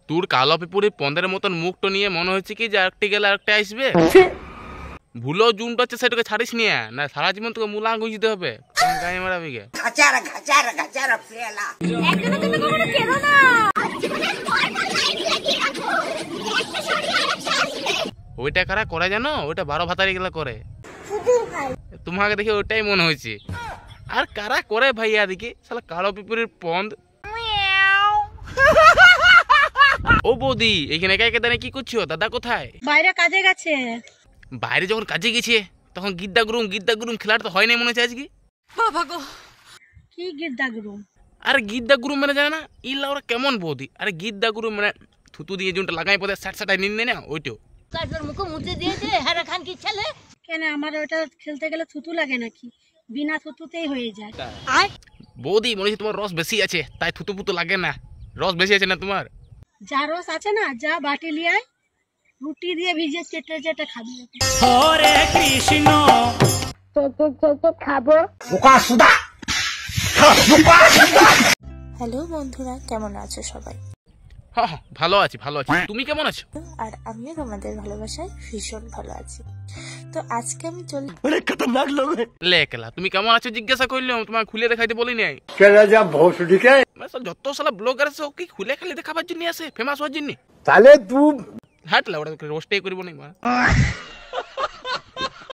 তোর কালো পিপুরি পন্দের মতন মুখটা নিয়ে মনে হচ্ছে কি যে আরেকটি গেলে আরেকটা আসবে। ভুলো জুনটা হচ্ছে সেটাকে ছাড়িস নিয়ে না, সারা জীবন তোকে মুলা গুঁজতে হবে। গায়ে মারাবি গে ওইটা কারা করে জানো? ওইটা 12 ভাতারি গেলা করে। তোমাকে দেখে ওইটাই মনে হয়েছে। আর কারা করে ভাইয়া দেখি শালা কালো পিপুরির পন্দ। ও বৌদি, এখানে একা একা দাঁড়িয়ে কি করছো? দাদা কোথায়? বাইরে কাজে গেছে। বাইরে যখন কাজে গেছে তখন গিদ্দা গুরুম খেলাটা তো হয় নাই মনে হচ্ছে আজকে। কি গিদ্দা গুরুম? আরে গিদ্দা গুরুম মানে জানে না ইল্লা ওরা কেমন বৌদি? আরে গিদ্দা গুরুম মানে থুতু দিয়ে জুনটা লাগাই পদে সাট সাটাই নিন না ওইটো। মুখে মুছে দিয়েছে হারা খান কি ছেলে। কেন আমার ওটা খেলতে গেলে থুতু লাগে নাকি? বিনা থুতুতেই হয়ে যায়। বৌদি মনে হচ্ছে তোমার রস বেশি আছে তাই থুতু পুতু লাগে না। রস বেশি আছে না তোমার? যা রস আছে না, যা বাটি লিয়ে রুটি দিয়ে ভিজে চেটে চেটে খাবি। হরে কৃষ্ণ চেটে চেটে খাবো। হ্যালো বন্ধুরা, কেমন আছো সবাই? হ্যাঁ ভালো আছি ভালো আছি। তুমি কেমন আছো? আর আমিও তোমাদের ভালোবাসায় ভীষণ ভালো আছি। তো আজকে আমি খতরনাক লোক লেকেলা তুমি কেমন আছো জিজ্ঞাসা করলাম, তোমাকে খুলে দেখাইতে বলি নাই। যত সালা ব্লগার আছে ওকে খুলে খালি দেখাবার জন্য আসে, ফেমাস হওয়ার জন্য। তাহলে তুই হাটলা ওটা রোস্টে করবো না।